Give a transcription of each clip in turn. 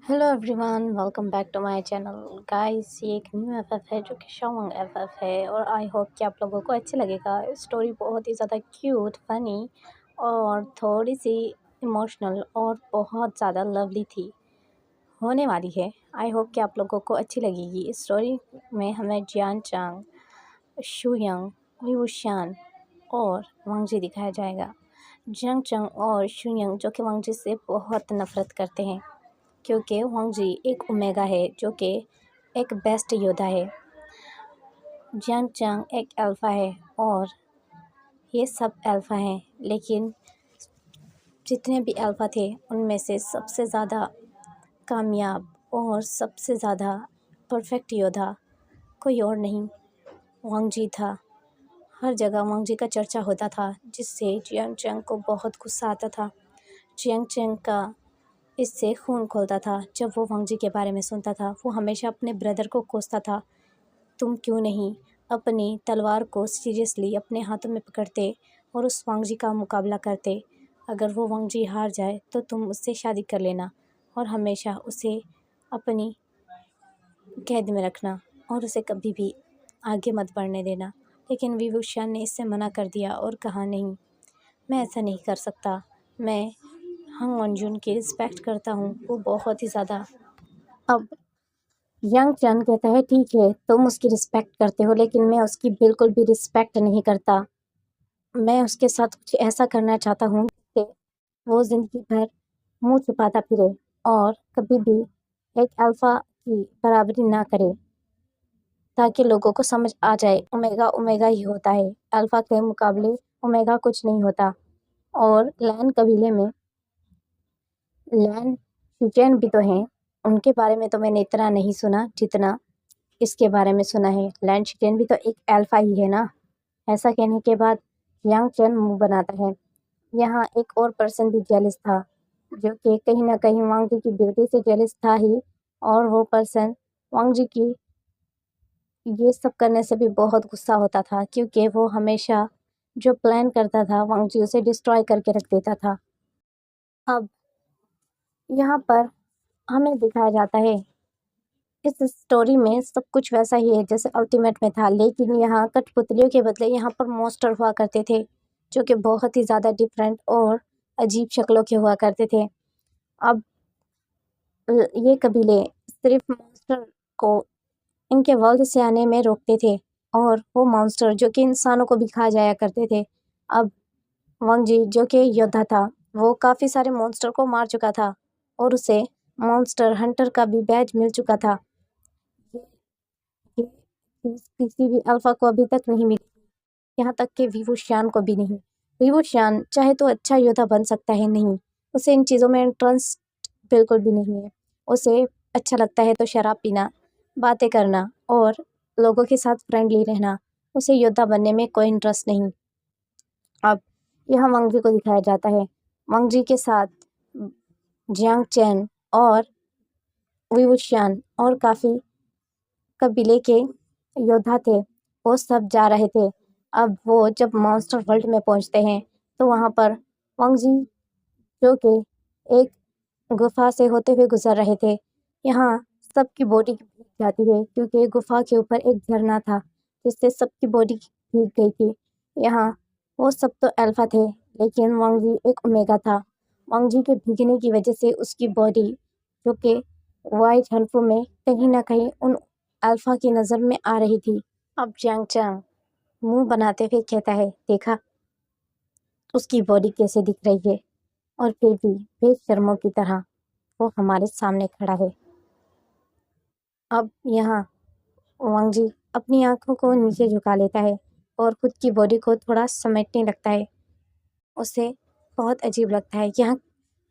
Hello everyone, welcome back to my channel. Guys, ये एक new FF है जो कि शॉन्ग एफएफ है और आई होप कि आप लोगों को अच्छा लगेगा। स्टोरी बहुत ही ज़्यादा क्यूट, फनी और थोड़ी सी इमोशनल और बहुत ज़्यादा लवली थी होने वाली है। आई होप कि आप लोगों को अच्छी लगेगी। इस स्टोरी में हमें जियान चांग, शुयंग, व्यूशान और वांगजी दिखाया जाएगा। जियांग चंग और शुयंग जो कि वांगजी से बहुत नफरत करते हैं क्योंकि वांगजी एक ओमेगा है जो कि एक बेस्ट योद्धा है। जियांग चंग एक अल्फ़ा है और ये सब अल्फ़ा हैं, लेकिन जितने भी अल्फ़ा थे उनमें से सबसे ज़्यादा कामयाब और सबसे ज़्यादा परफेक्ट योद्धा कोई और नहीं, वांगजी था। हर जगह वांगजी का चर्चा होता था, जिससे जियांग चंग को बहुत गुस्सा आता था। जियांग चंग का इससे खून खोलता था जब वो वांगजी के बारे में सुनता था। वो हमेशा अपने ब्रदर को कोसता था, तुम क्यों नहीं अपनी तलवार को सीरियसली अपने हाथों में पकड़ते और उस वांगजी का मुकाबला करते। अगर वो वांगजी हार जाए तो तुम उससे शादी कर लेना और हमेशा उसे अपनी कैद में रखना और उसे कभी भी आगे मत बढ़ने देना। लेकिन विभूषण ने इससे मना कर दिया और कहा, नहीं, मैं ऐसा नहीं कर सकता। मैं हंग वनजुन की रिस्पेक्ट करता हूँ, वो बहुत ही ज़्यादा। अब यंग चन कहता है, ठीक है, तुम उसकी रिस्पेक्ट करते हो, लेकिन मैं उसकी बिल्कुल भी रिस्पेक्ट नहीं करता। मैं उसके साथ कुछ ऐसा करना चाहता हूँ कि वो ज़िंदगी भर मुंह छुपाता फिरे और कभी भी एक अल्फ़ा की बराबरी ना करे, ताकि लोगों को समझ आ जाए ओमेगा ओमेगा ही होता है, अल्फ़ा के मुकाबले ओमेगा कुछ नहीं होता। और लैन कबीले में लैन शिचेन भी तो हैं, उनके बारे में तो मैंने इतना नहीं सुना जितना इसके बारे में सुना है। लैन शिचेन भी तो एक अल्फ़ा ही है ना। ऐसा कहने के बाद यांग चैन मुंह बनाता है। यहाँ एक और पर्सन भी जेलस था, जो कि कहीं ना कहीं वांगजी की ब्यूटी से जेलस था ही, और वो पर्सन वांगजी की ये सब करने से भी बहुत गुस्सा होता था, क्योंकि वो हमेशा जो प्लान करता था वांगजी उसे डिस्ट्रॉय करके रख देता था। अब यहाँ पर हमें दिखाया जाता है, इस स्टोरी में सब कुछ वैसा ही है जैसे अल्टीमेट में था, लेकिन यहाँ कठपुतलियों के बदले यहाँ पर मॉन्स्टर हुआ करते थे, जो कि बहुत ही ज़्यादा डिफरेंट और अजीब शक्लों के हुआ करते थे। अब ये कबीले सिर्फ मॉन्स्टर को इनके वर्ल्ड से आने में रोकते थे, और वो मॉन्स्टर जो कि इंसानों को भी खा जाया करते थे। अब वांगजी जो कि योद्धा था, वो काफ़ी सारे मॉन्स्टर को मार चुका था और उसे मॉन्स्टर हंटर का भी बैज मिल चुका था। ये चीज़ किसी भी अल्फा को अभी तक नहीं मिली, यहाँ तक कि विवुशियान को भी नहीं। विवुशियान चाहे तो अच्छा योद्धा बन सकता है, नहीं, उसे इन चीज़ों में इंटरेस्ट बिल्कुल भी नहीं है। उसे अच्छा लगता है तो शराब पीना, बातें करना और लोगों के साथ फ्रेंडली रहना। उसे योद्धा बनने में कोई इंटरेस्ट नहीं। अब यहाँ वांगजी को दिखाया जाता है, वांगजी के साथ जियांग चैन और विवुशियान और काफ़ी कबीले के योद्धा थे, वो सब जा रहे थे। अब वो जब मॉन्स्टर वर्ल्ड में पहुंचते हैं तो वहां पर वांगजी जो कि एक गुफा से होते हुए गुजर रहे थे, यहाँ सबकी बॉडी भीग जाती है क्योंकि गुफा के ऊपर एक झरना था, जिससे सबकी बॉडी भीग गई थी। यहाँ वो सब तो अल्फा थे, लेकिन वांगजी एक ओमेगा था। वांगजी के भीगने की वजह से उसकी बॉडी जो कि वाइट हल्फों में कहीं ना कहीं उन अल्फा की नज़र में आ रही थी। अब जैंग चांग मुंह बनाते हुए कहता है, देखा उसकी बॉडी कैसे दिख रही है, और फिर भी बेशर्मों की तरह वो हमारे सामने खड़ा है। अब यहाँ वांगजी अपनी आंखों को नीचे झुका लेता है और खुद की बॉडी को थोड़ा समेटने लगता है। उसे बहुत अजीब लगता है। यहाँ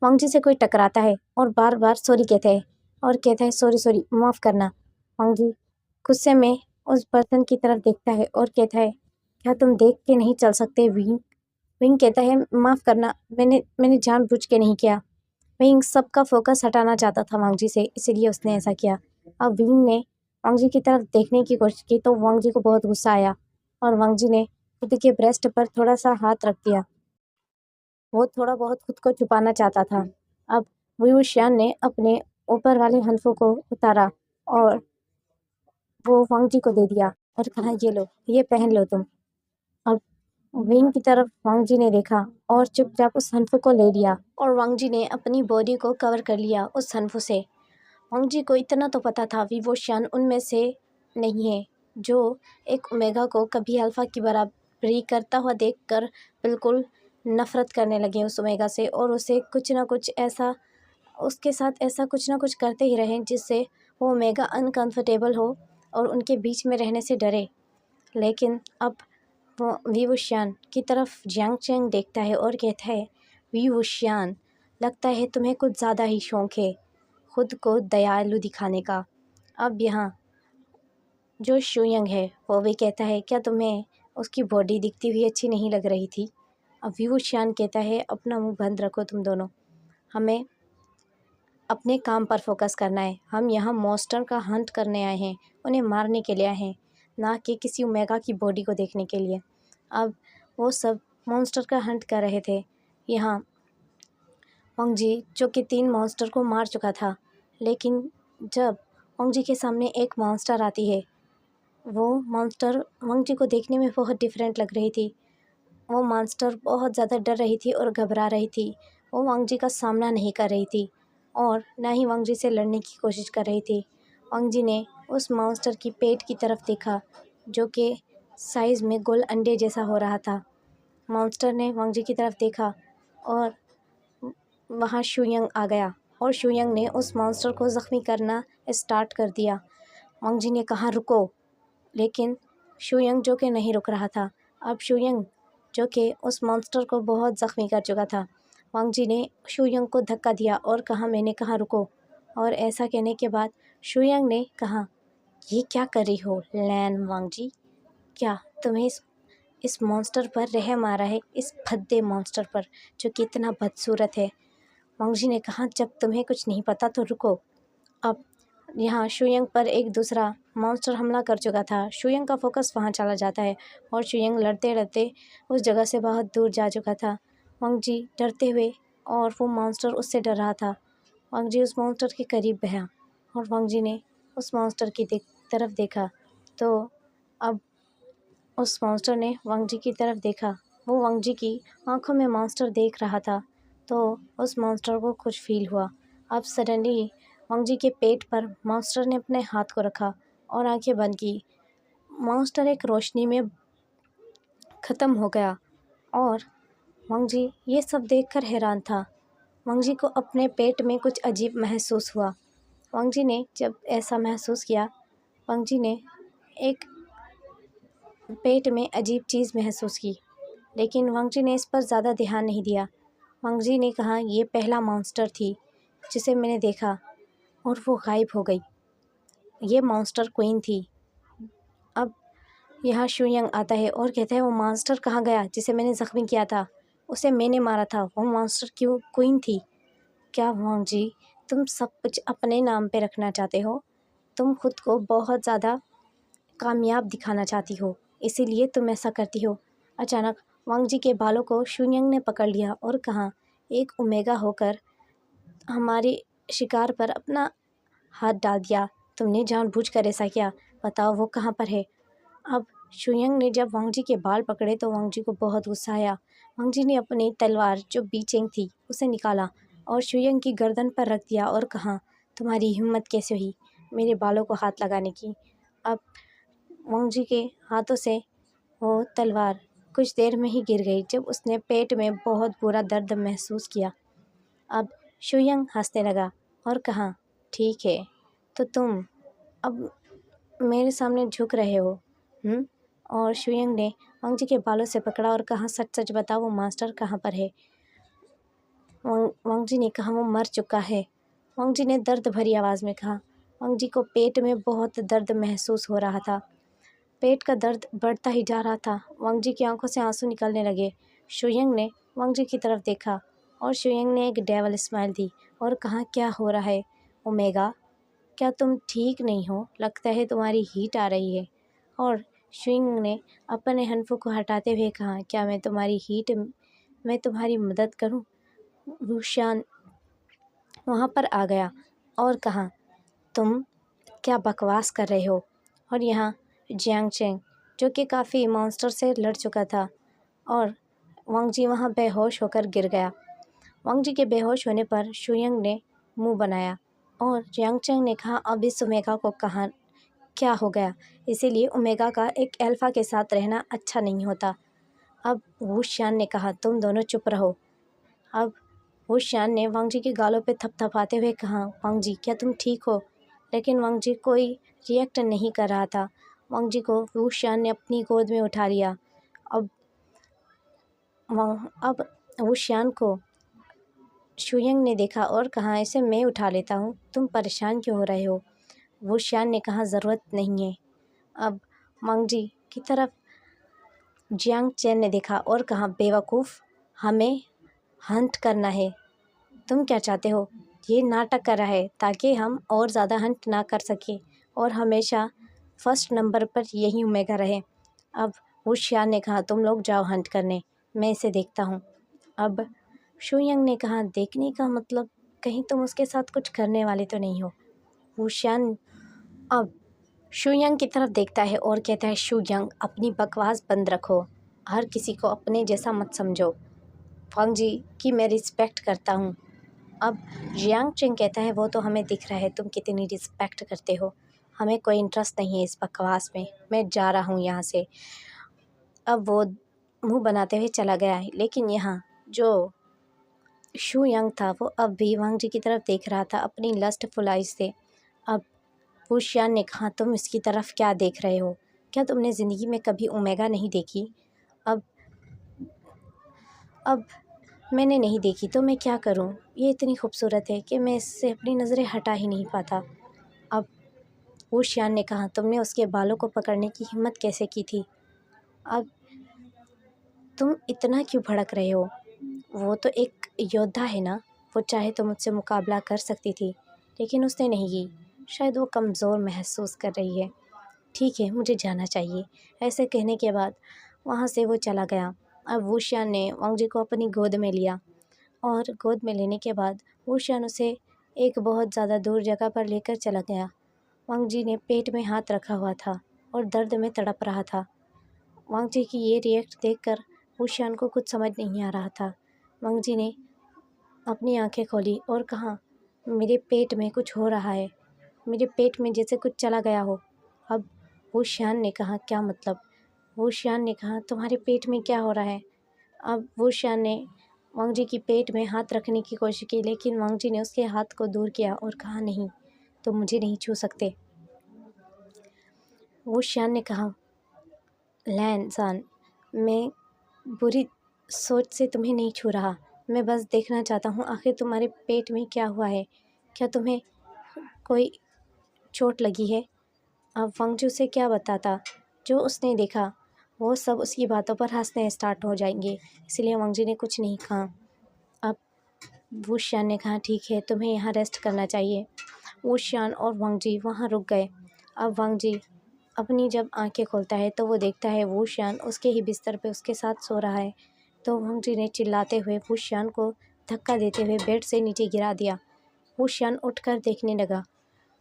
वांगजी से कोई टकराता है और बार बार सॉरी कहता है और कहता है, सॉरी सॉरी, माफ़ करना। वांगजी गुस्से में उस पर्सन की तरफ देखता है और कहता है, क्या तुम देख के नहीं चल सकते विंग? विंग कहता है, माफ़ करना, मैंने जानबूझ के नहीं किया। विंग सबका फोकस हटाना चाहता था वांगजी से, इसीलिए उसने ऐसा किया। अब विंग ने वांगजी की तरफ देखने की कोशिश की तो वांगजी को बहुत गुस्सा आया और वांगजी ने खुद के ब्रेस्ट पर थोड़ा सा हाथ रख दिया। वो थोड़ा बहुत खुद को छुपाना चाहता था। अब विवुशियान ने अपने ऊपर वाले हनफों को उतारा और वो वांग जी को दे दिया और कहा, ये लो, ये पहन लो तुम। अब विंग की तरफ वांग जी ने देखा और चुपचाप उस हनफो को ले लिया और वांग जी ने अपनी बॉडी को कवर कर लिया उस हनफो से। वांग जी को इतना तो पता था वी वुशियान उनमें से नहीं है, जो एक ओमेगा को कभी अल्फा की बराबरी करता हुआ देखकर बिल्कुल नफरत करने लगे उस ओमेगा से, और उसे कुछ ना कुछ ऐसा उसके साथ ऐसा कुछ ना कुछ करते ही रहें जिससे वो ओमेगा अनकंफर्टेबल हो और उनके बीच में रहने से डरे। लेकिन अब वो वी वुशियान की तरफ जियांग चैंग देखता है और कहता है, वी वुशियान, लगता है तुम्हें कुछ ज़्यादा ही शौक है खुद को दयालु दिखाने का। अब यहाँ जो शुयंग है वो भी कहता है, क्या तुम्हें उसकी बॉडी दिखती हुई अच्छी नहीं लग रही थी? अब वी वुशियान कहता है, अपना मुंह बंद रखो तुम दोनों, हमें अपने काम पर फोकस करना है। हम यहाँ मॉन्स्टर का हंट करने आए हैं, उन्हें मारने के लिए आए हैं, ना कि किसी ओमेगा की बॉडी को देखने के लिए। अब वो सब मॉन्स्टर का हंट कर रहे थे। यहाँ वांग जी जो कि 3 मॉन्स्टर को मार चुका था, लेकिन जब वांग जी के सामने एक मॉन्स्टर आती है, वो मॉन्स्टर वांग जी को देखने में बहुत डिफरेंट लग रही थी। वो मॉन्स्टर बहुत ज़्यादा डर रही थी और घबरा रही थी। वो वांग जी का सामना नहीं कर रही थी और ना ही वांग जी से लड़ने की कोशिश कर रही थी। वांग जी ने उस मॉन्स्टर की पेट की तरफ देखा, जो कि साइज़ में गोल अंडे जैसा हो रहा था। मॉन्स्टर ने वांग जी की तरफ देखा और वहाँ शुयंग आ गया और शुयंग ने उस मॉन्स्टर को ज़ख्मी करना स्टार्ट कर दिया। वांग जी ने कहा, रुको, लेकिन शुयंग जो कि नहीं रुक रहा था। अब शुयंग जो कि उस मॉन्स्टर को बहुत ज़ख्मी कर चुका था, वांग जी ने शुयंग को धक्का दिया और कहा, मैंने कहा रुको। और ऐसा कहने के बाद शुयंग ने कहा, ये क्या कर रही हो लैन वांग जी? क्या तुम्हें इस मॉन्स्टर पर रहम आ रहा है, इस भद्दे मॉन्स्टर पर जो कि इतना बदसूरत है? वांग जी ने कहा, जब तुम्हें कुछ नहीं पता तो रुको। अब यहाँ शुयंग पर एक दूसरा मॉन्स्टर हमला कर चुका था। शुयंग का फोकस वहाँ चला जाता है और शुयंग लड़ते लड़ते उस जगह से बहुत दूर जा चुका था। वांग जी डरते हुए, और वो मॉन्स्टर उससे डर रहा था। वांग जी उस मॉन्स्टर के करीब गया और वांग जी ने उस मॉन्स्टर की तरफ देखा, तो अब उस मॉन्स्टर ने वांग जी की तरफ देखा। वो वांग जी की आंखों में मॉन्स्टर देख रहा था, तो उस मॉन्स्टर को कुछ फील हुआ। अब सडनली वांग जी के पेट पर मॉन्स्टर ने अपने हाथ को रखा और आंखें बंद की। मॉन्स्टर एक रोशनी में ख़त्म हो गया और वांग जी ये सब देखकर हैरान था। वांग जी को अपने पेट में कुछ अजीब महसूस हुआ। वांग जी ने जब ऐसा महसूस किया, वांग जी ने एक पेट में अजीब चीज़ महसूस की, लेकिन वांग जी ने इस पर ज़्यादा ध्यान नहीं दिया। वांग जी ने कहा, ये पहला मॉन्स्टर थी जिसे मैंने देखा और वो गायब हो गई। ये मॉन्स्टर क्वीन थी। अब यहाँ शुयंग आता है और कहता है, वो मॉन्स्टर कहाँ गया जिसे मैंने ज़ख्मी किया था? उसे मैंने मारा था, वो मॉन्स्टर क्यों क्वीन थी? क्या वांग जी, तुम सब कुछ अपने नाम पे रखना चाहते हो? तुम खुद को बहुत ज़्यादा कामयाब दिखाना चाहती हो, इसीलिए तुम ऐसा करती हो। अचानक वांग जी के बालों को शुयंग ने पकड़ लिया और कहा, एक ओमेगा होकर हमारे शिकार पर अपना हाथ डाल दिया, तुमने जानबूझकर ऐसा किया, बताओ वो कहाँ पर है? अब शुयंग ने जब वांग जी के बाल पकड़े तो वांग जी को बहुत गुस्सा आया। वांग जी ने अपनी तलवार जो बीचेंग थी उसे निकाला और शुयंग की गर्दन पर रख दिया और कहा, तुम्हारी हिम्मत कैसे हुई मेरे बालों को हाथ लगाने की? अब वांग जी के हाथों से वो तलवार कुछ देर में ही गिर गई जब उसने पेट में बहुत बुरा दर्द महसूस किया। अब शुयंग हंसने लगा और कहा, ठीक है, तो तुम अब मेरे सामने झुक रहे हो? और शुयंग ने वांग जी के बालों से पकड़ा और कहा, सच सच बताओ, वो मास्टर कहाँ पर है? वांग जी ने कहा, वो मर चुका है। वांग जी ने दर्द भरी आवाज़ में कहा। वांग जी को पेट में बहुत दर्द महसूस हो रहा था। पेट का दर्द बढ़ता ही जा रहा था। वांग जी की आंखों से आंसू निकलने लगे। शुयंग ने वांग जी की तरफ देखा और शुयंग ने एक डेवल स्माइल दी और कहा, क्या हो रहा है ओमेगा? क्या तुम ठीक नहीं हो? लगता है तुम्हारी हीट आ रही है। और शुयंग ने अपने हनफों को हटाते हुए कहा, क्या मैं तुम्हारी हीट में तुम्हारी मदद करूं? वुशियान वहाँ पर आ गया और कहा, तुम क्या बकवास कर रहे हो। और यहाँ जियांग चेंग, जो कि काफ़ी मॉन्स्टर से लड़ चुका था, और वांग जी वहाँ बेहोश होकर गिर गया। वांग जी के बेहोश होने पर शुयंग ने मुंह बनाया और जियांग चेंग ने कहा, अब इस ओमेगा को कहा क्या हो गया, इसीलिए ओमेगा का एक अल्फा के साथ रहना अच्छा नहीं होता। अब वू शियान ने कहा, तुम दोनों चुप रहो। अब वू शियान ने वांग जी के गालों पे थपथपाते हुए कहा, वांग जी क्या तुम ठीक हो। लेकिन वांग जी कोई रिएक्ट नहीं कर रहा था। वांग जी को वू शियान ने अपनी गोद में उठा लिया। अब वू शियान को शुयंग ने देखा और कहा, इसे मैं उठा लेता हूँ, तुम परेशान क्यों हो रहे हो। वू शियान ने कहा, ज़रूरत नहीं है। अब वांग जी की तरफ जियांग चेन ने देखा और कहा, बेवकूफ़, हमें हंट करना है। तुम क्या चाहते हो। ये नाटक कर रहा है ताकि हम और ज़्यादा हंट ना कर सके और हमेशा फर्स्ट नंबर पर यही ओमेगा रहे। अब वू शियान ने कहा, तुम लोग जाओ हंट करने, मैं इसे देखता हूँ। अब शुयंग ने कहा, देखने का मतलब कहीं तुम उसके साथ कुछ करने वाले तो नहीं हो। वू शियान अब शुयंग की तरफ देखता है और कहता है, शुयंग अपनी बकवास बंद रखो, हर किसी को अपने जैसा मत समझो। वांग जी की मैं रिस्पेक्ट करता हूँ। अब जियांग चेंग कहता है, वो तो हमें दिख रहा है तुम कितनी रिस्पेक्ट करते हो, हमें कोई इंटरेस्ट नहीं है इस बकवास में, मैं जा रहा हूँ यहाँ से। अब वो मुंह बनाते हुए चला गया है, लेकिन यहाँ जो शू यंग था वो अब भी वांग जी की तरफ देख रहा था अपनी लस्टफुल आइज से। अब वू शियान ने कहा, तुम इसकी तरफ क्या देख रहे हो, क्या तुमने ज़िंदगी में कभी ओमेगा नहीं देखी। अब अब मैंने नहीं देखी तो मैं क्या करूं, ये इतनी खूबसूरत है कि मैं इससे अपनी नज़रें हटा ही नहीं पाता। अब वू शियान ने कहा, तुमने उसके बालों को पकड़ने की हिम्मत कैसे की थी। अब तुम इतना क्यों भड़क रहे हो, वो तो एक योद्धा है ना, वो चाहे तो मुझसे मुकाबला कर सकती थी, लेकिन उसने नहीं की, शायद वो कमज़ोर महसूस कर रही है। ठीक है, मुझे जाना चाहिए। ऐसे कहने के बाद वहाँ से वो चला गया। अब वू शियान ने वांग जी को अपनी गोद में लिया और गोद में लेने के बाद वू शियान उसे एक बहुत ज़्यादा दूर जगह पर लेकर चला गया। वांग जी ने पेट में हाथ रखा हुआ था और दर्द में तड़प रहा था। वांग जी की ये रिएक्ट देखकर वू शियान को कुछ समझ नहीं आ रहा था। वांग जी ने अपनी आंखें खोली और कहा, मेरे पेट में कुछ हो रहा है, मेरे पेट में जैसे कुछ चला गया हो। अब वू शियान ने कहा, क्या मतलब। वू शियान ने कहा, तुम्हारे पेट में क्या हो रहा है। अब वू शियान ने वांग जी की पेट में हाथ रखने की कोशिश की, लेकिन वांग जी ने उसके हाथ को दूर किया और कहा, नहीं, तुम मुझे नहीं छू सकते। वू शियान ने कहा, लैन सान, मैं बुरी सोच से तुम्हें नहीं छू रहा, मैं बस देखना चाहता हूँ आखिर तुम्हारे पेट में क्या हुआ है, क्या तुम्हें कोई चोट लगी है। अब वांग जी उसे क्या बताता, जो उसने देखा वो सब उसकी बातों पर हंसने स्टार्ट हो जाएंगे, इसलिए वांग जी ने कुछ नहीं कहा। अब वू शियान ने कहा, ठीक है, तुम्हें यहाँ रेस्ट करना चाहिए। वू शियान और वांग जी वहाँ रुक गए। अब वांग जी अपनी जब आंखें खोलता है तो वो देखता है वू शियान उसके ही बिस्तर पे उसके साथ सो रहा है। तो वांग जी ने चिल्लाते हुए वू शियान को धक्का देते हुए बेड से नीचे गिरा दिया। वू शियान उठकर देखने लगा।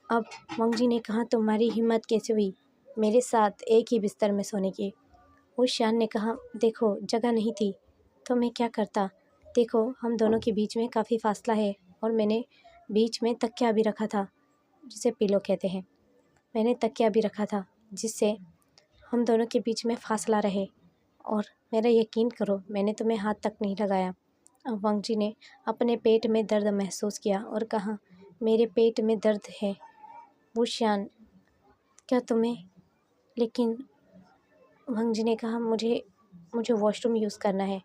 अब वांग जी ने कहा, तुम्हारी हिम्मत कैसे हुई मेरे साथ एक ही बिस्तर में सोने की। वू शियान ने कहा, देखो जगह नहीं थी तो मैं क्या करता, देखो हम दोनों के बीच में काफ़ी फासला है और मैंने बीच में तकिया भी रखा था, जिसे पिलो कहते हैं। मैंने तकिया भी रखा था जिससे हम दोनों के बीच में फासला रहे, और मेरा यकीन करो मैंने तुम्हें हाथ तक नहीं लगाया। अब वांग जी ने अपने पेट में दर्द महसूस किया और कहा, मेरे पेट में दर्द है। वू शियान, क्या तुम्हें, लेकिन वांग जी ने कहा, मुझे मुझे वॉशरूम यूज़ करना है।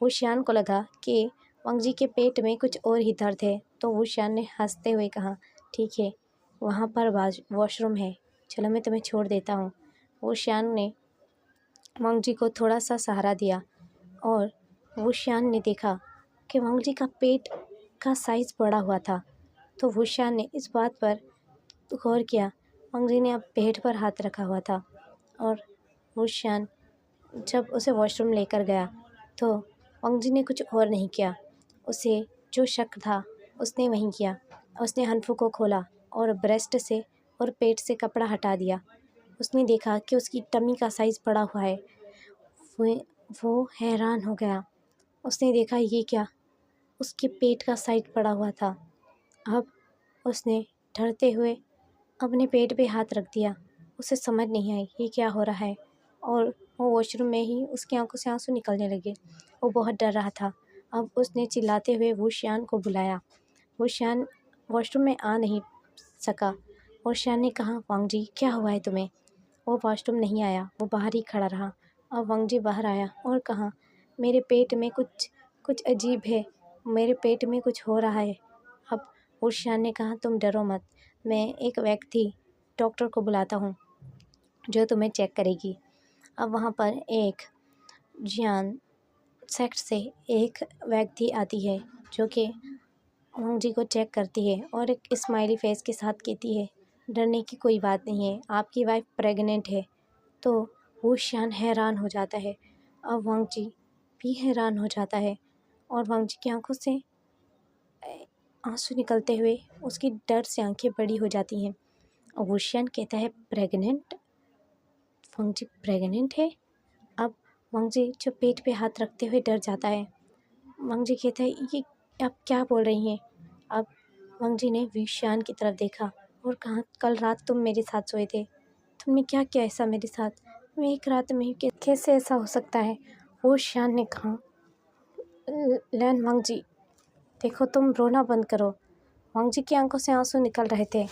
वू शियान को लगा कि वांग जी के पेट में कुछ और ही दर्द है, तो वू शियान ने हंसते हुए कहा, ठीक है, वहाँ पर वॉशरूम है, चलो मैं तुम्हें छोड़ देता हूँ। वू शियान ने वांग जी को थोड़ा सा सहारा दिया और वू शियान ने देखा कि वांग जी का पेट का साइज़ बड़ा हुआ था। तो वू शियान ने इस बात पर गौर किया। वांग जी ने अब पेट पर हाथ रखा हुआ था और वू शियान जब उसे वॉशरूम लेकर गया तो वांग जी ने कुछ और नहीं किया, उसे जो शक था उसने वहीं किया। उसने हनफू को खोला और ब्रेस्ट से और पेट से कपड़ा हटा दिया। उसने देखा कि उसकी टमी का साइज़ बढ़ा हुआ है। वो हैरान हो गया। उसने देखा ये क्या, उसके पेट का साइज़ बढ़ा हुआ था। अब उसने डरते हुए अपने पेट पे हाथ रख दिया। उसे समझ नहीं आई ये क्या हो रहा है, और वो वॉशरूम में ही उसकी आंखों से आंसू निकलने लगे। वो बहुत डर रहा था। अब उसने चिल्लाते हुए वुशियान को बुलाया। वुशियान वॉशरूम में आ नहीं सका। वुशियान ने कहा, वांग जी क्या हुआ है तुम्हें? वो वॉशरूम नहीं आया, वो बाहर ही खड़ा रहा। अब वांग जी बाहर आया और कहा, मेरे पेट में कुछ कुछ अजीब है, मेरे पेट में कुछ हो रहा है। अब वुशियान ने कहा, तुम डरो मत, मैं एक व्यक्ति डॉक्टर को बुलाता हूँ जो तुम्हें चेक करेगी। अब वहाँ पर एक जियान सेक्ट से एक व्यक्ति आती है जो कि वांग जी को चेक करती है और एक स्माइली फेस के साथ कहती है, डरने की कोई बात नहीं है, आपकी वाइफ प्रेग्नेंट है। तो वुशियान हैरान हो जाता है। अब वांग जी भी हैरान हो जाता है और वांग जी की आंखों से आंसू निकलते हुए उसकी डर से आंखें बड़ी हो जाती हैं। और वुशियान कहता है, प्रेग्नेंट? वांग जी प्रेग्नेंट है? अब वांग जी जो पेट पे हाथ रखते हुए डर जाता है। वांग जी कहता है, ये आप क्या बोल रही हैं? अब वांग जी ने वुशियान की तरफ देखा और कहा, कल रात तुम मेरे साथ सोए थे, तुमने क्या किया ऐसा मेरे साथ? मैं एक रात में ही कैसे ऐसा हो सकता है? वुशियान ने कहा, लैन वांग जी देखो, तुम रोना बंद करो। वांग जी की आंखों से आंसू निकल रहे थे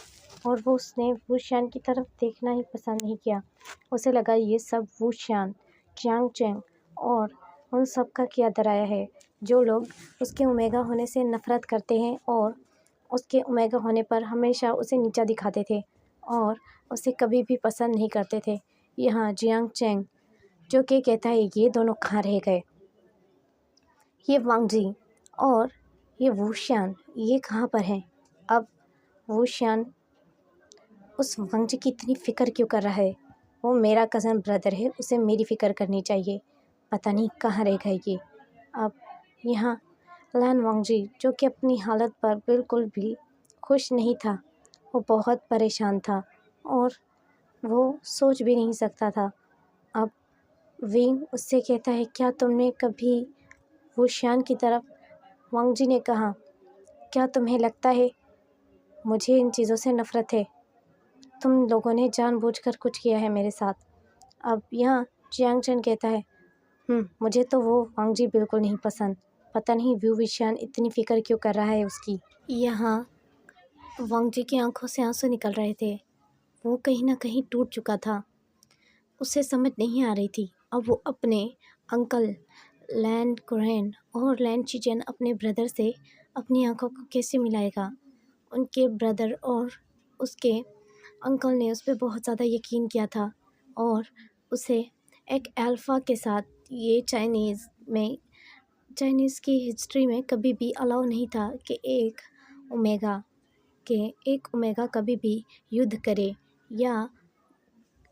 और उसने वुशियान की तरफ देखना ही पसंद नहीं किया। उसे लगा ये सब वुशियान, जियांग चेंग और उन सब का किया धराया है, जो लोग उसके ओमेगा होने से नफरत करते हैं और उसके ओमेगा होने पर हमेशा उसे नीचा दिखाते थे और उसे कभी भी पसंद नहीं करते थे। यहाँ जियांग चेंग जो कि कहता है, ये दोनों कहाँ रह गए? ये वांग जी और ये वुशियान ये कहाँ पर हैं? अब वुशियान उस वांग जी की इतनी फ़िक्र क्यों कर रहा है? वो मेरा कज़न ब्रदर है, उसे मेरी फ़िक्र करनी चाहिए। पता नहीं कहाँ रह गए ये। अब यहाँ लैन वांग जी जो कि अपनी हालत पर बिल्कुल भी खुश नहीं था, वो बहुत परेशान था और वो सोच भी नहीं सकता था। अब विंग उससे कहता है, क्या तुमने कभी वुशियान की तरफ? वांग जी ने कहा, क्या तुम्हें लगता है मुझे इन चीज़ों से नफ़रत है? तुम लोगों ने जानबूझकर कुछ किया है मेरे साथ। अब यहाँ जियांग चेन कहता है, मुझे तो वो वांग जी बिल्कुल नहीं पसंद। पता नहीं वुशियान इतनी फ़िक्र क्यों कर रहा है उसकी। यहाँ वांग जी की आंखों से आंसू निकल रहे थे। वो कहीं ना कहीं टूट चुका था। उसे समझ नहीं आ रही थी अब वो अपने अंकल लैन कुरैन और लैन चिचेन अपने ब्रदर से अपनी आंखों को कैसे मिलाएगा। उनके ब्रदर और उसके अंकल ने उस पर बहुत ज़्यादा यकीन किया था और उसे एक अल्फ़ा के साथ, ये चाइनीज़ की हिस्ट्री में कभी भी अलाउ नहीं था कि एक ओमेगा कभी भी युद्ध करे या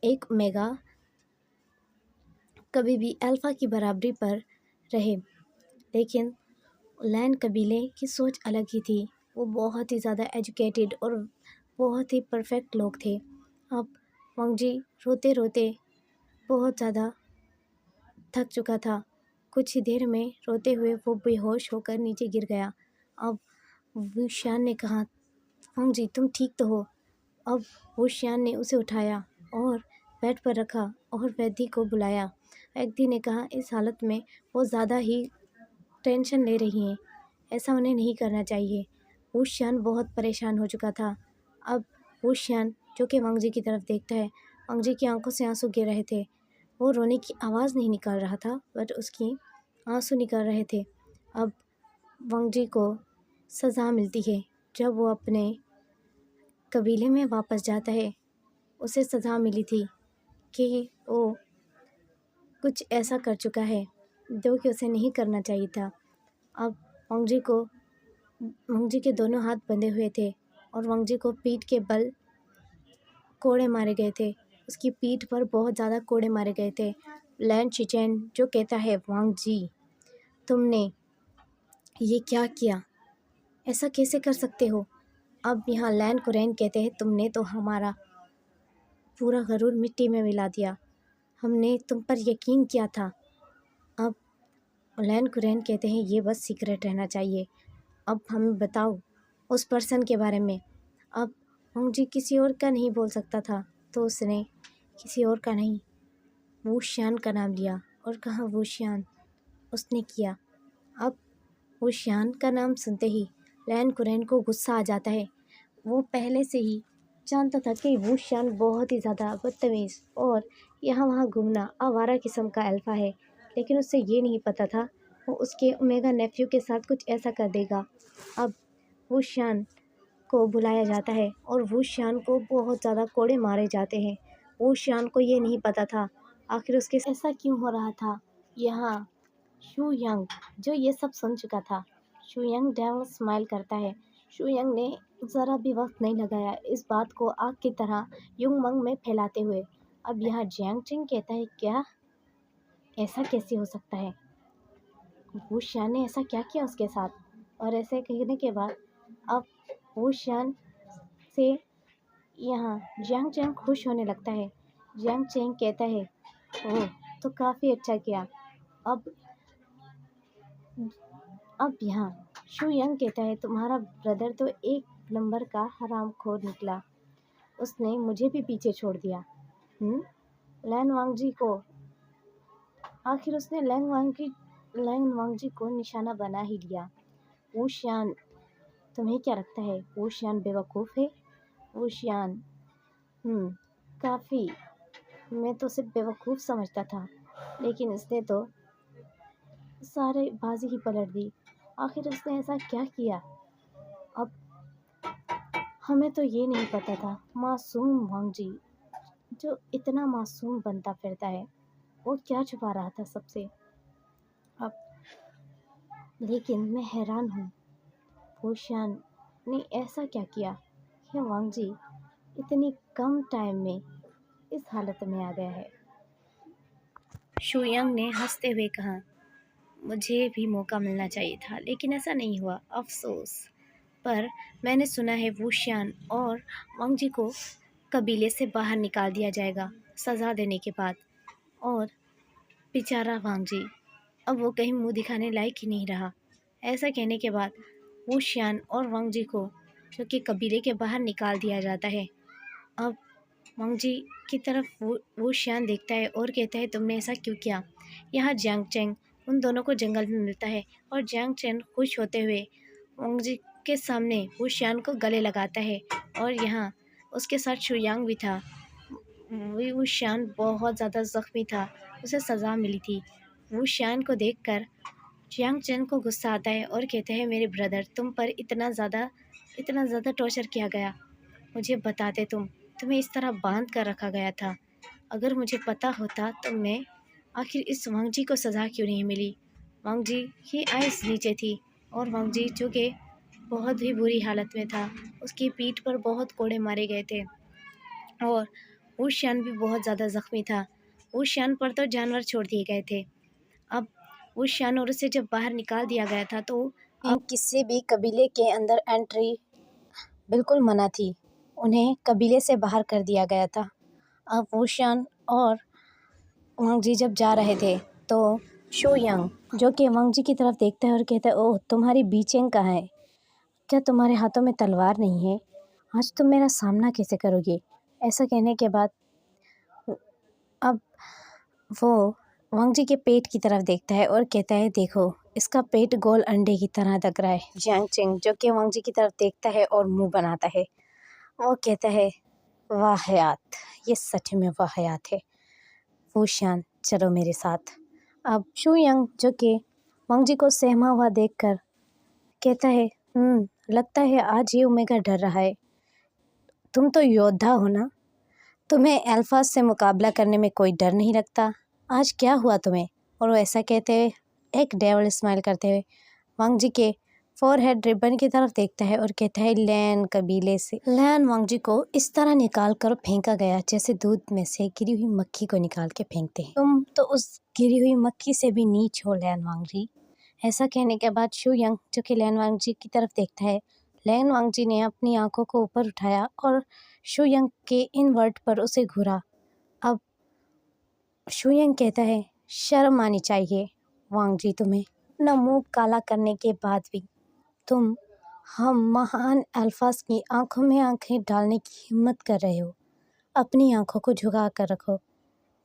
एक ओमेगा कभी भी अल्फ़ा की बराबरी पर रहे। लेकिन लैन कबीले की सोच अलग ही थी। वो बहुत ही ज़्यादा एजुकेटेड और बहुत ही परफेक्ट लोग थे। अब वांग जी रोते रोते बहुत ज़्यादा थक चुका था। कुछ ही देर में रोते हुए वो बेहोश होकर नीचे गिर गया। अब वुशियान ने कहा, वांग जी तुम ठीक तो हो? अब वुशियान ने उसे उठाया और बेड पर रखा और वैद्य को बुलाया। वैद्य ने कहा, इस हालत में वो ज़्यादा ही टेंशन ले रही हैं, ऐसा उन्हें नहीं करना चाहिए। वुशियान बहुत परेशान हो चुका था। अब वुशियान जो कि वांग जी की तरफ देखता है, वांग जी की आंखों से आंसू गिर रहे थे। वो रोने की आवाज़ नहीं निकाल रहा था, बट उसकी आंसू निकल रहे थे। अब वांग जी को सज़ा मिलती है जब वो अपने कबीले में वापस जाता है। उसे सज़ा मिली थी कि वो कुछ ऐसा कर चुका है जो कि उसे नहीं करना चाहिए था। अब वांग जी के दोनों हाथ बंधे हुए थे और वांग जी को पीठ के बल कोड़े मारे गए थे। उसकी पीठ पर बहुत ज़्यादा कोड़े मारे गए थे। लैन चिचेन जो कहता है, वांग जी तुमने ये क्या किया? ऐसा कैसे कर सकते हो? अब यहाँ लैन कुरैन कहते हैं तुमने तो हमारा पूरा गरूर मिट्टी में मिला दिया, हमने तुम पर यकीन किया था। अब लैन कुरैन कहते हैं ये बस सीक्रेट रहना चाहिए, अब हमें बताओ उस पर्सन के बारे में। अब जी किसी और का नहीं बोल सकता था, तो उसने किसी और का नहीं वूशियान का नाम लिया और कहा वूशियान उसने किया। अब वूशियान का नाम सुनते ही लैन कुरैन को गुस्सा आ जाता है। वो पहले से ही जानता था कि वूशियान बहुत ही ज़्यादा बदतमीज़ और यहाँ वहाँ घूमना आवारा किस्म का अल्फ़ा है, लेकिन उससे ये नहीं पता था वो उसके ओमेगा नेफ्यू के साथ कुछ ऐसा कर देगा। अब वूशियान को बुलाया जाता है और वूशियान को बहुत ज़्यादा कोड़े मारे जाते हैं। वूशियान को ये नहीं पता था आखिर उसके ऐसा क्यों हो रहा था। यहाँ शू यंग जो ये सब सुन चुका था, शू यंग डेविल स्माइल करता है। शू यंग ने ज़रा भी वक्त नहीं लगाया इस बात को आग की तरह युंग मंग में फैलाते हुए। अब यहाँ जियांग चिंग कहता है क्या, ऐसा कैसे हो सकता है, वूशियान ने ऐसा क्या किया उसके साथ। और ऐसे कहने के बाद अब वूशियान से यहाँ जियांग चैंग खुश होने लगता है। जियांग चैंग कहता है ओह तो काफ़ी अच्छा किया। अब यहाँ शू यंग कहता है तुम्हारा ब्रदर तो एक नंबर का हरामखोर निकला, उसने मुझे भी पीछे छोड़ दिया। लैन वांगजी को आखिर उसने लैन वांगजी को निशाना बना ही लिया। वूशियान तुम्हें क्या लगता है वूशियान बेवकूफ़ है। वूशियान काफ़ी, मैं तो सिर्फ बेवकूफ़ समझता था, लेकिन इसने तो सारे बाजी ही पलट दी। आखिर उसने ऐसा क्या किया। अब हमें तो ये नहीं पता था मासूम वांगजी जो इतना मासूम बनता फिरता है वो क्या छुपा रहा था सबसे। अब लेकिन मैं हैरान हूँ वूशियान ने ऐसा क्या किया कि वांगजी इतनी कम टाइम में इस हालत में आ गया है। शू यंग ने हंसते हुए कहा मुझे भी मौका मिलना चाहिए था, लेकिन ऐसा नहीं हुआ, अफसोस। पर मैंने सुना है वूशियान और वांगजी को कबीले से बाहर निकाल दिया जाएगा सज़ा देने के बाद। और बेचारा वांगजी अब वो कहीं मुंह दिखाने लायक ही नहीं रहा। ऐसा कहने के बाद वूशियान और वांगजी को जो कि कबीले के बाहर निकाल दिया जाता है। अब वांगजी की तरफ वूशियान देखता है और कहता है तुमने ऐसा क्यों किया। यहाँ जियांग चैंग उन दोनों को जंगल में मिलता है और जियांग चैंग खुश होते हुए वांगजी के सामने वूशियान को गले लगाता है। और यहाँ उसके साथ शुयांग भी था। वूशियान बहुत ज़्यादा ज़ख्मी था, उसे सज़ा मिली थी। वूशियान को देखकर जियांग चैंग को गुस्सा आता है और कहता है मेरे ब्रदर तुम पर इतना ज़्यादा टॉर्चर किया गया, मुझे बताते तुम्हें इस तरह बांध कर रखा गया था। अगर मुझे पता होता तो मैं आखिर इस वांगजी को सज़ा क्यों नहीं मिली। वांगजी की आइस नीचे थी और वांगजी जो कि बहुत ही बुरी हालत में था, उसकी पीठ पर बहुत कोड़े मारे गए थे और वूशियान भी बहुत ज़्यादा ज़ख्मी था। वूशियान पर तो जानवर छोड़ दिए गए थे। अब वूशियान और उसे जब बाहर निकाल दिया गया था तो अब किसी भी कबीले के अंदर एंट्री बिल्कुल मना थी, उन्हें कबीले से बाहर कर दिया गया था। अब वूशियान और वांगजी जब जा रहे थे तो शू यंग जो कि वांगजी की तरफ देखता है और कहता है ओह तुम्हारी बीचेंग कहाँ है, क्या तुम्हारे हाथों में तलवार नहीं है, आज तुम मेरा सामना कैसे करोगे। ऐसा कहने के बाद अब वो वांगजी के पेट की तरफ देखता है और कहता है देखो इसका पेट गोल अंडे की तरह लग रहा है। जियांग चैंग जो कि वांगजी की तरफ देखता है और मुंह बनाता है, वो कहता है वाहियात, ये सच में वाहियात है। वूशियान चलो मेरे साथ। अब शू यंग जो कि वांगजी को सहमा हुआ देखकर कहता है लगता है आज ये ओमेगा डर रहा है, तुम तो योद्धा हो ना, तुम्हें अल्फा से मुकाबला करने में कोई डर नहीं लगता, आज क्या हुआ तुम्हें। और वो ऐसा कहते हुए एक डेविल स्माइल करते हुए वांगजी के फोरहेड रिबन की तरफ देखता है और कहता है लैन कबीले से लैन वांगजी को इस तरह निकाल कर फेंका गया जैसे दूध में से गिरी हुई मक्खी को निकाल के फेंकते हैं, तुम तो उस गिरी हुई मक्खी से भी नीच हो लैन वांगजी। ऐसा कहने के बाद शू यंग जो कि लैन वांगजी की तरफ देखता है, लैन वांगजी ने अपनी आंखों को ऊपर उठाया और शुयंग के इन वर्ड पर उसे घूरा। अब शुयंग कहता है, शर्म आनी चाहिए वांगजी तुम्हें। अपना मुंह काला करने के बाद भी तुम हम महान अल्फाज की आंखों में आंखें डालने की हिम्मत कर रहे हो। अपनी आंखों को झुका कर रखो,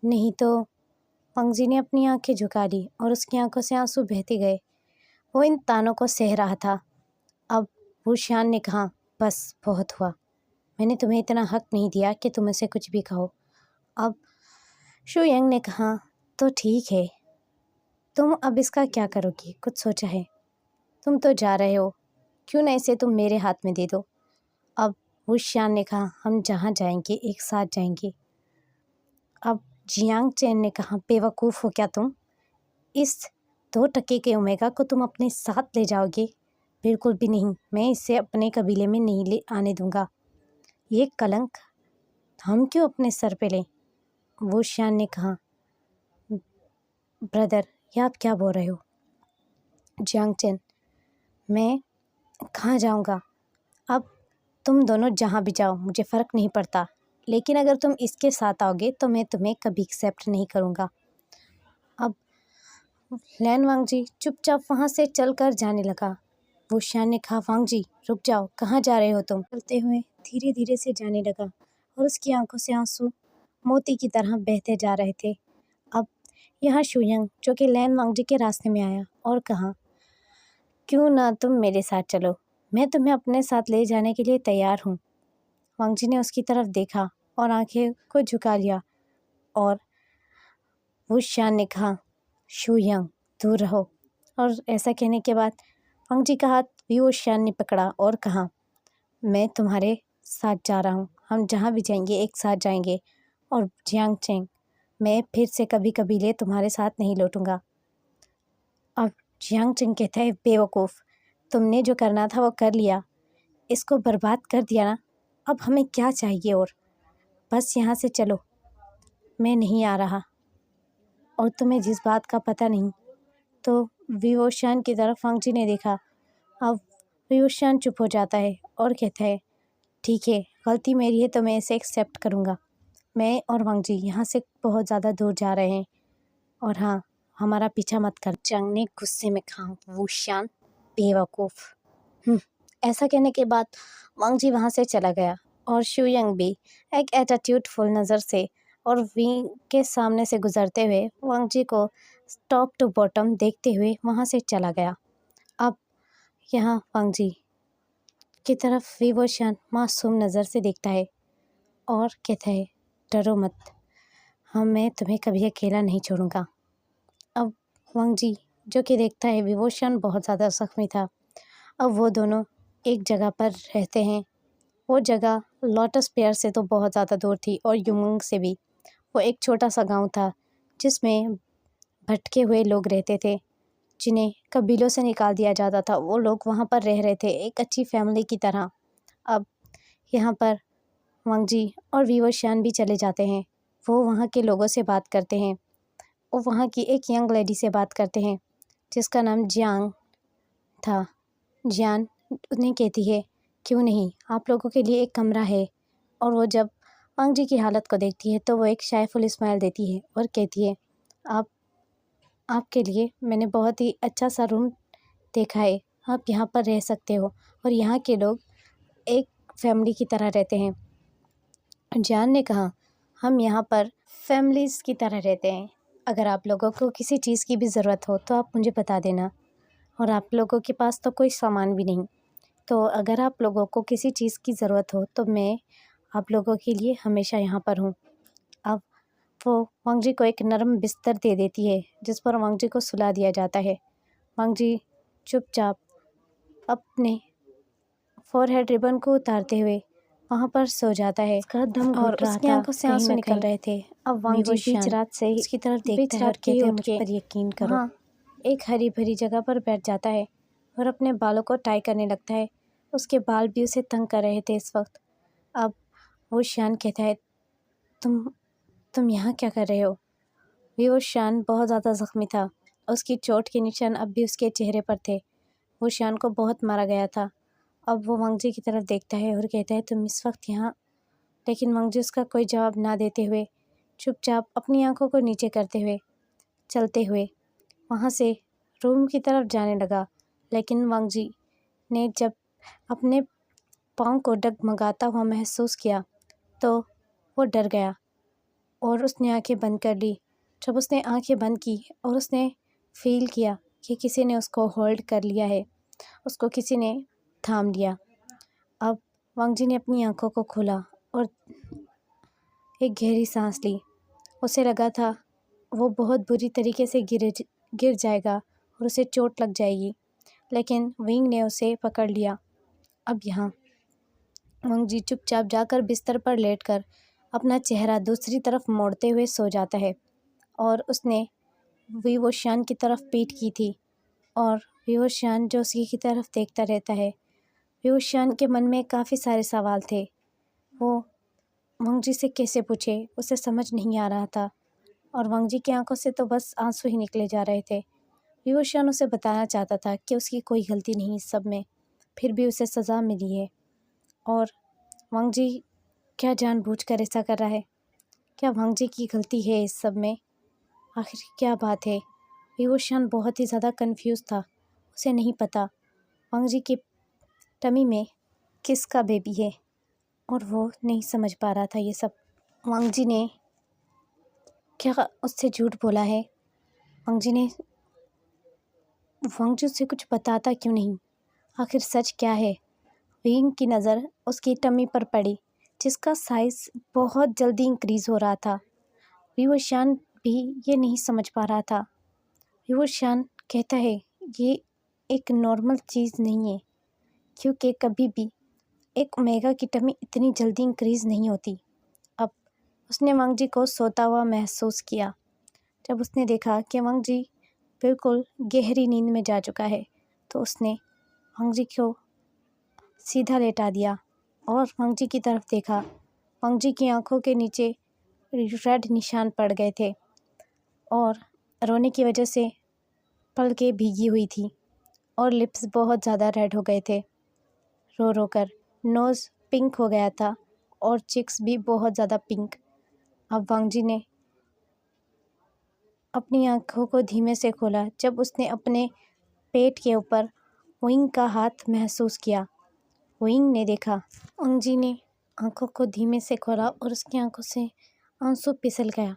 नहीं तो। वांगजी ने अपनी आंखें झुका ली और उसकी आंखों से आंसू बहते गए। वो इन तानों को सह रहा था। अब वुशियान ने कहा, बस बहुत हुआ। मैंने तुम्हें इतना हक नहीं दिया कि तुम इसे कुछ भी कहो। अब शुयंग ने कहा, तो ठीक है, तुम अब इसका क्या करोगी? कुछ सोचा है? तुम तो जा रहे हो, क्यों ना इसे तुम मेरे हाथ में दे दो। अब वुशियान ने कहा, हम जहाँ जाएंगे एक साथ जाएंगे। अब जियांग चैन ने कहा, बेवकूफ़ हो क्या तुम? इस 2 टके के ओमेगा को तुम अपने साथ ले जाओगे? बिल्कुल भी नहीं, मैं इसे अपने कबीले में नहीं ले आने दूंगा। ये कलंक हम क्यों अपने सर पे लें? वुशियान ने कहा, ब्रदर, ये आप क्या बोल रहे हो? जियांग चैन, मैं कहाँ जाऊँगा? अब तुम दोनों जहाँ भी जाओ मुझे फ़र्क नहीं पड़ता, लेकिन अगर तुम इसके साथ आओगे तो मैं तुम्हें कभी एक्सेप्ट नहीं करूँगा। अब लैन वांगजी चुपचाप वहाँ से चलकर जाने लगा। वुशियान ने कहा, वांगजी रुक जाओ, कहाँ जा रहे हो तुम? चलते हुए धीरे धीरे से जाने लगा और उसकी आंखों से आंसू मोती की तरह बहते जा रहे थे। अब यहाँ शुयंग, जो कि लैन वांगजी के रास्ते में आया और कहा, क्यों ना तुम मेरे साथ चलो, मैं तुम्हें अपने साथ ले जाने के लिए तैयार हूँ। वांगजी ने उसकी तरफ देखा और आंखें को झुका लिया और वुशियान ने कहा, शुयंग दूर रहो। और ऐसा कहने के बाद वांगजी का हाथ वुशियान ने पकड़ा और कहा, मैं तुम्हारे साथ जा रहा हूँ, हम जहाँ भी जाएंगे एक साथ जाएंगे। और जियांग चैन, मैं फिर से कभी कबीले तुम्हारे साथ नहीं लौटूंगा। अब जियांग चैन कहता है, बेवकूफ़, तुमने जो करना था वो कर लिया, इसको बर्बाद कर दिया ना, अब हमें क्या चाहिए और? बस यहाँ से चलो, मैं नहीं आ रहा। और तुम्हें जिस बात का पता नहीं। तो वुशियान की तरफ वांगजी ने देखा। अब वुशियान चुप हो जाता है और कहता है, ठीक है, गलती मेरी है तो मैं इसे एक्सेप्ट करूँगा। मैं और वांगजी यहाँ से बहुत ज़्यादा दूर जा रहे हैं और हाँ, हमारा पीछा मत कर। जंग ने गुस्से में कहा, वुशियान बेवकूफ़। ऐसा कहने के बाद वांगजी वहाँ से चला गया और शुयंग भी एक एटीट्यूडफुल नज़र से और विंग के सामने से गुजरते हुए वांगजी को टॉप टू बॉटम देखते हुए वहाँ से चला गया। अब यहाँ वांगजी की तरफ वुशियान मासूम नज़र से देखता है और कहता है, डरो मत, मैं तुम्हें कभी अकेला नहीं छोड़ूंगा। अब वांगजी जो कि देखता है वुशियान बहुत ज़्यादा ज़ख्मी था। अब वो दोनों एक जगह पर रहते हैं। वो जगह लोटस पेयर से तो बहुत ज़्यादा दूर थी और युमंग से भी। वो एक छोटा सा गांव था जिसमें भटके हुए लोग रहते थे, जिन्हें कबीलों से निकाल दिया जाता था। वो लोग वहाँ पर रह रहे थे एक अच्छी फैमिली की तरह। अब यहाँ पर वांगजी और वुशियान भी चले जाते हैं। वो वहाँ के लोगों से बात करते हैं और वहाँ की एक यंग लेडी से बात करते हैं जिसका नाम जियांग था। जियान उन्हें कहती है, क्यों नहीं, आप लोगों के लिए एक कमरा है। और वो जब वांगजी की हालत को देखती है तो वो एक शायफुल स्माइल देती है और कहती है, आपके लिए मैंने बहुत ही अच्छा सा रूम देखा है, आप यहाँ पर रह सकते हो और यहाँ के लोग एक फैमिली की तरह रहते हैं। जियान ने कहा, हम यहाँ पर फैमिलीज़ की तरह रहते हैं, अगर आप लोगों को किसी चीज़ की भी ज़रूरत हो तो आप मुझे बता देना, और आप लोगों के पास तो कोई सामान भी नहीं, तो अगर आप लोगों को किसी चीज़ की ज़रूरत हो तो मैं आप लोगों के लिए हमेशा यहाँ पर हूँ। अब वो वांगजी को एक नरम बिस्तर दे देती है जिस पर वांगजी को सुला दिया जाता है। वांगजी चुपचाप अपने फोरहेड रिबन को उतारते हुए वहाँ पर सो जाता है और उसकी आंखों से आंसू निकल रहे थे। अब वांगजी बीच रात से ही उसकी तरफ देखता है और कहता है, मुझ पर यकीन करो। हाँ, एक हरी भरी जगह पर बैठ जाता है और अपने बालों को टाई करने लगता है। उसके बाल भी उसे तंग कर रहे थे इस वक्त। अब वुशियान कहता है, तुम यहाँ क्या कर रहे हो? वुशियान बहुत ज़्यादा ज़ख्मी था, उसकी चोट के निशान अब भी उसके चेहरे पर थे। वुशियान को बहुत मारा गया था अब वो वांग जी की तरफ देखता है और कहता है तुम इस वक्त यहाँ। लेकिन वांग जी उसका कोई जवाब ना देते हुए चुपचाप अपनी आंखों को नीचे करते हुए चलते हुए वहाँ से रूम की तरफ जाने लगा। लेकिन वांग जी ने जब अपने पाँव को डगमगाता हुआ महसूस किया तो वो डर गया और उसने आंखें बंद कर ली। जब उसने आंखें बंद की और उसने फील किया कि किसी ने उसको होल्ड कर लिया है, उसको किसी ने थाम लिया। अब वांग जी ने अपनी आंखों को खोला और एक गहरी सांस ली। उसे लगा था वो बहुत बुरी तरीके से गिर जाएगा और उसे चोट लग जाएगी, लेकिन विंग ने उसे पकड़ लिया। अब यहाँ वांग जी चुपचाप जाकर बिस्तर पर लेटकर अपना चेहरा दूसरी तरफ मोड़ते हुए सो जाता है और उसने विवोशान की तरफ पीठ की थी और विवोशान जो उसकी की तरफ देखता रहता है। विवोशान के मन में काफ़ी सारे सवाल थे। वो वांग जी से कैसे पूछे, उसे समझ नहीं आ रहा था और वांग जी की आंखों से तो बस आंसू ही निकले जा रहे थे। विवोशान उसे बताना चाहता था कि उसकी कोई गलती नहीं इस सब में, फिर भी उसे सज़ा मिली है। और वांग जी क्या जानबूझकर ऐसा कर रहा है? क्या वांग जी की गलती है इस सब में? आखिर क्या बात है? विवोशान बहुत ही ज़्यादा कंफ्यूज था। उसे नहीं पता वांग जी की टमी में किसका बेबी है और वो नहीं समझ पा रहा था ये सब। वांग जी ने क्या उससे झूठ बोला है? वांग जी उससे कुछ बताता क्यों नहीं? आखिर सच क्या है? विंग की नज़र उसकी टमी पर पड़ी, जिसका साइज़ बहुत जल्दी इंक्रीज़ हो रहा था। विवोशान भी ये नहीं समझ पा रहा था। विवोशान कहता है ये एक नॉर्मल चीज़ नहीं है, क्योंकि कभी भी एक ओमेगा की टमी इतनी जल्दी इंक्रीज़ नहीं होती। अब उसने वांग जी को सोता हुआ महसूस किया। जब उसने देखा कि वांग जी बिल्कुल गहरी नींद में जा चुका है, तो उसने वांग जी को सीधा लेटा दिया और वांग जी की तरफ देखा। वांग जी की आंखों के नीचे रेड निशान पड़ गए थे और रोने की वजह से पलकें भीगी हुई थी और लिप्स बहुत ज़्यादा रेड हो गए थे रो रो कर। नोज़ पिंक हो गया था और चिक्स भी बहुत ज़्यादा पिंक। अब वांग जी ने अपनी आंखों को धीमे से खोला जब उसने अपने पेट के ऊपर विंग का हाथ महसूस किया। विंग ने देखा। वांग जी ने आंखों को धीमे से खोला और उसकी आंखों से आंसू फिसल गया।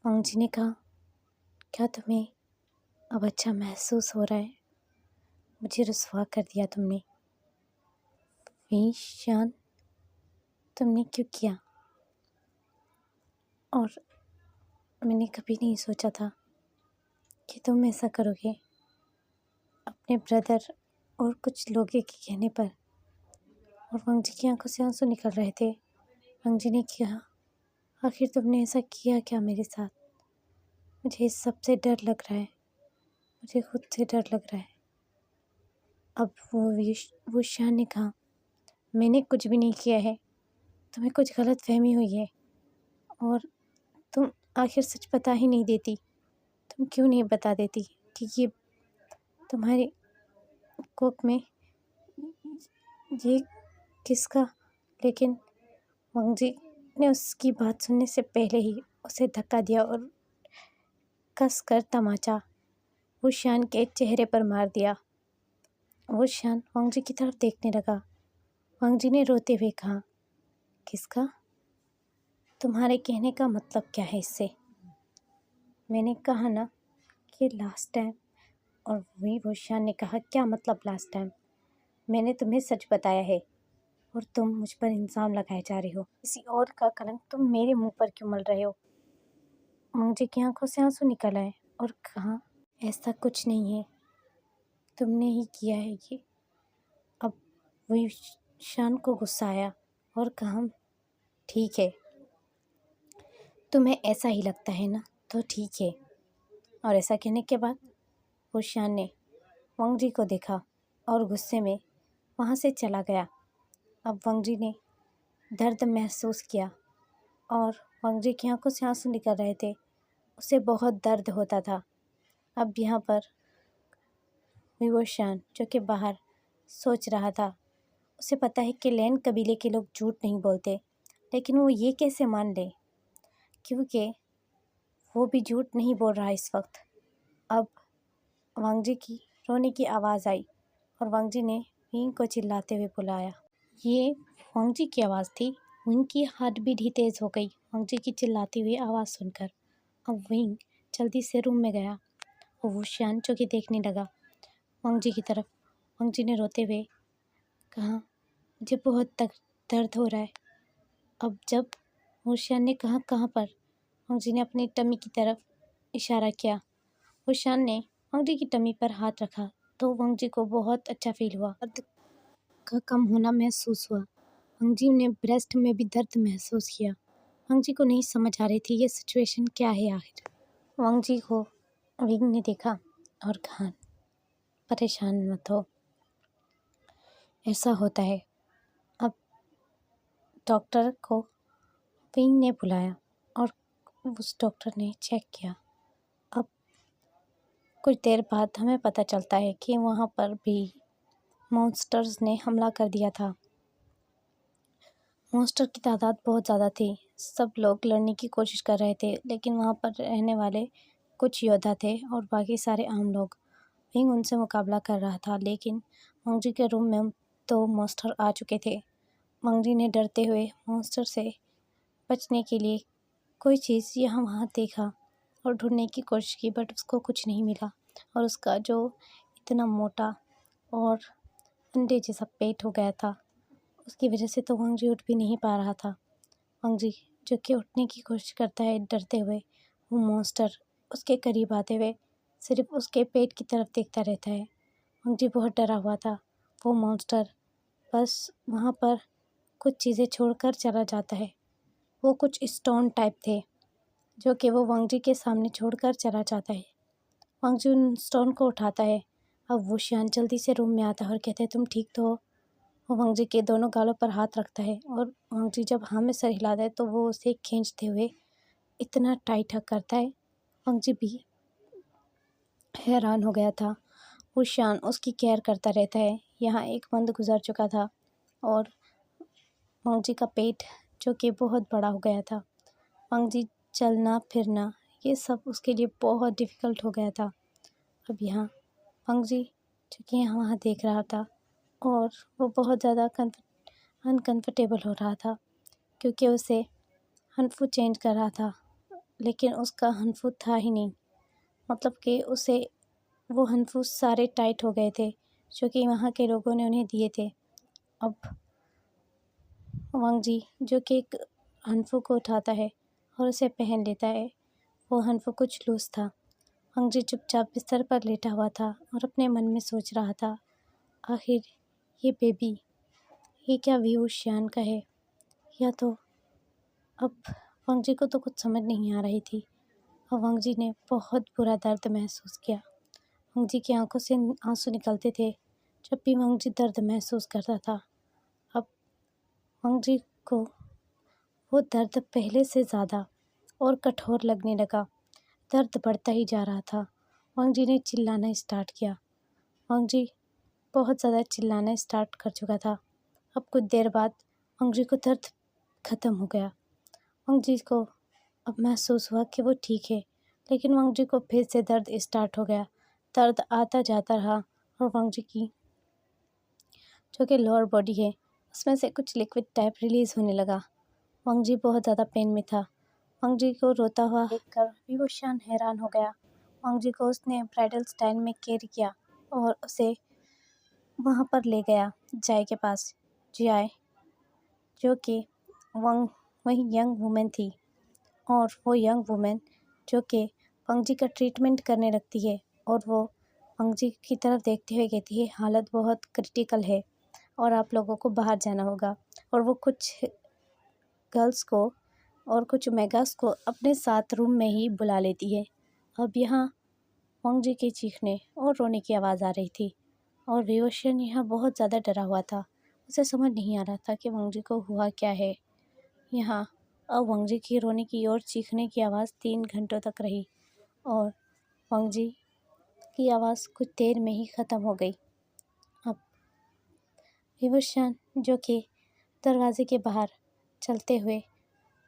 वांग जी ने कहा, क्या तुम्हें अब अच्छा महसूस हो रहा है? मुझे रुस्वा कर दिया तुमने। विशान, तुमने क्यों किया? और मैंने कभी नहीं सोचा था कि तुम ऐसा करोगे अपने ब्रदर और कुछ लोगों के कहने पर। और वांग जी की आंखों से आंसू निकल रहे थे। वांग जी ने कहा, आखिर तुमने ऐसा किया क्या मेरे साथ? मुझे इस सब से डर लग रहा है, मुझे खुद से डर लग रहा है। अब वो शान ने कहा, मैंने कुछ भी नहीं किया है, तुम्हें कुछ गलत फहमी हुई है और तुम आखिर सच बता ही नहीं देती। तुम क्यों नहीं बता देती कि ये तुम्हारे कोख में ये किसका? लेकिन वांग जी ने उसकी बात सुनने से पहले ही उसे धक्का दिया और कस कर तमाचा वो शान के चेहरे पर मार दिया। वो शान वांग जी की तरफ देखने लगा। वांग जी ने रोते हुए कहा, किसका? तुम्हारे कहने का मतलब क्या है इससे? मैंने कहा ना कि लास्ट टाइम। और वही वो शान ने कहा, क्या मतलब लास्ट टाइम? मैंने तुम्हें सच बताया है और तुम मुझ पर इल्ज़ाम लगाए जा रहे हो। किसी और का कलंक तुम मेरे मुंह पर क्यों मल रहे हो? मुझे की आंखों से आंसू निकल आए और कहा, ऐसा कुछ नहीं है, तुमने ही किया है ये। अब वही शान को गुस्सा आया और कहा, ठीक है, तुम्हें ऐसा ही लगता है ना, तो ठीक है। और ऐसा कहने के बाद वो शान ने वांग जी को देखा और गुस्से में वहाँ से चला गया। अब वांग जी ने दर्द महसूस किया और वांग जी की आंखों से आंसू निकल रहे थे। उसे बहुत दर्द होता था। अब यहाँ पर विवो शान जो कि बाहर सोच रहा था। उसे पता है कि लैन कबीले के लोग झूठ नहीं बोलते, लेकिन वो ये कैसे मान ले, क्योंकि वो भी झूठ नहीं बोल रहा इस वक्त। अब वांगजी की रोने की आवाज़ आई और वांगजी ने विंग को चिल्लाते हुए बुलाया। ये वांगजी की आवाज़ थी। विंग की हार्ट बीट ही तेज़ हो गई वांगजी की चिल्लाती हुई आवाज़ सुनकर। अब विंग जल्दी से रूम में गया और वुशियान जो कि देखने लगा वांगजी की तरफ। वांगजी ने रोते हुए कहा, मुझे बहुत दर्द हो रहा है। अब जब वुशियान ने कहा, कहाँ पर, वांगजी ने अपनी टमी की तरफ इशारा किया। वुशियान ने वांगजी की टमी पर हाथ रखा तो वांगजी को बहुत अच्छा फील हुआ। दर्द का कम होना महसूस हुआ। वांगजी ने ब्रेस्ट में भी दर्द महसूस किया। वांगजी को नहीं समझ आ रही थी ये सिचुएशन क्या है आखिर। वांगजी को विंग ने देखा और कहा, परेशान मत हो, ऐसा होता है। अब डॉक्टर को विंग ने बुलाया और उस डॉक्टर ने चेक किया। अब कुछ देर बाद हमें पता चलता है कि वहाँ पर भी मॉन्स्टर्स ने हमला कर दिया था। मॉन्स्टर की तादाद बहुत ज़्यादा थी। सब लोग लड़ने की कोशिश कर रहे थे, लेकिन वहाँ पर रहने वाले कुछ योद्धा थे और बाकी सारे आम लोग। विंग उनसे मुकाबला कर रहा था, लेकिन वांगजी के रूम में तो मॉन्स्टर आ चुके थे। वांगजी ने डरते हुए मॉन्स्टर से बचने के लिए कोई चीज़ यहाँ वहाँ देखा और ढूंढने की कोशिश की, बट उसको कुछ नहीं मिला। और उसका जो इतना मोटा और अंडे जैसा पेट हो गया था, उसकी वजह से तो वांगजी उठ भी नहीं पा रहा था। वांगजी जो कि उठने की कोशिश करता है डरते हुए, वो मॉन्स्टर उसके करीब आते हुए सिर्फ उसके पेट की तरफ देखता रहता है। वांगजी बहुत डरा हुआ था। वो मॉन्स्टर बस वहाँ पर कुछ चीज़ें छोड़कर चला जाता है। वो कुछ स्टोन टाइप थे जो कि वो वांगजी के सामने छोड़कर चला जाता है। वांगजी उन स्टोन को उठाता है। अब वुशियान जल्दी से रूम में आता है और कहते हैं, तुम ठीक तो हो? वो वांगजी के दोनों गालों पर हाथ रखता है और वांगजी जब हाँ में सर हिलाता है तो वो उसे खींचते हुए इतना टाइट हग करता है। वांगजी भी हैरान हो गया था। वुशियान उसकी केयर करता रहता है। यहाँ एक मंथ गुजर चुका था और वांगजी का पेट जो कि बहुत बड़ा हो गया था। वांगजी चलना फिरना ये सब उसके लिए बहुत डिफ़िकल्ट हो गया था। अब यहाँ वांगजी जो कि यहाँ वहाँ देख रहा था और वो बहुत ज़्यादा अनकंफर्टेबल हो रहा था, क्योंकि उसे हनफू चेंज कर रहा था, लेकिन उसका हनफू था ही नहीं। मतलब कि उसे वो हनफू सारे टाइट हो गए थे जो कि वहाँ के लोगों ने उन्हें दिए थे। अब वांगजी जो कि एक हनफू को उठाता है और उसे पहन लेता है। वो हनफू कुछ लूज़ था। वांगजी चुपचाप बिस्तर पर लेटा हुआ था और अपने मन में सोच रहा था, आखिर ये बेबी ये क्या वुशियान का है, या तो अब वांगजी को तो कुछ समझ नहीं आ रही थी। और वांगजी ने बहुत बुरा दर्द महसूस किया। वांगजी की आंखों से आंसू निकलते थे जब भी वांगजी दर्द महसूस करता था। अब वांगजी को वो दर्द पहले से ज़्यादा और कठोर लगने लगा। दर्द बढ़ता ही जा रहा था। वांगजी ने चिल्लाना स्टार्ट किया। वांगजी बहुत ज़्यादा चिल्लाना स्टार्ट कर चुका था। अब कुछ देर बाद वांगजी को दर्द ख़त्म हो गया। वांगजी को अब महसूस हुआ कि वो ठीक है, लेकिन वांगजी को फिर से दर्द स्टार्ट हो गया। दर्द आता जाता रहा और वांगजी की जो कि लोअर बॉडी है उसमें से कुछ लिक्विड टाइप रिलीज़ होने लगा। वांगजी बहुत ज़्यादा पेन में था। वांगजी को रोता हुआ देखकर वुशियान हैरान हो गया। वांगजी को उसने ब्राइडल स्टाइल में केयर किया और उसे वहाँ पर ले गया जाय के पास। जाय जो कि वही यंग वुमेन थी और वो यंग वुमेन जो कि वांगजी का ट्रीटमेंट करने लगती है और वो वांगजी की तरफ देखते हुए कहती है, हालत बहुत क्रिटिकल है और आप लोगों को बाहर जाना होगा। और वो कुछ गर्ल्स को और कुछ मेगास को अपने साथ रूम में ही बुला लेती है। अब यहाँ वांगजी के चीखने और रोने की आवाज़ आ रही थी और वुशियान यहाँ बहुत ज़्यादा डरा हुआ था। उसे समझ नहीं आ रहा था कि वांगजी को हुआ क्या है। यहाँ अब वांगजी की रोने की और चीखने की आवाज़ 3 घंटों तक रही और वांगजी की आवाज़ कुछ देर में ही ख़त्म हो गई। अब विभूषण जो कि दरवाजे के बाहर चलते हुए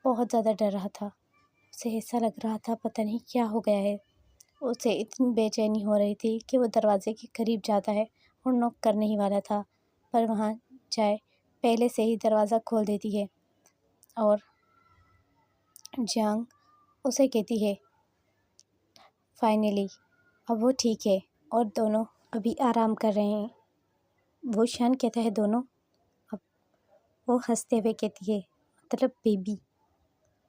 बहुत ज़्यादा डर रहा था। उसे ऐसा लग रहा था पता नहीं क्या हो गया है। उसे इतनी बेचैनी हो रही थी कि वो दरवाजे के करीब जाता है और नॉक करने ही वाला था, पर वहाँ चाय पहले से ही दरवाज़ा खोल देती है और जियांग उसे कहती है फाइनली अब वो ठीक है और दोनों अभी आराम कर रहे हैं। वो शान कहता है दोनों। अब वो हंसते हुए कहती है मतलब बेबी।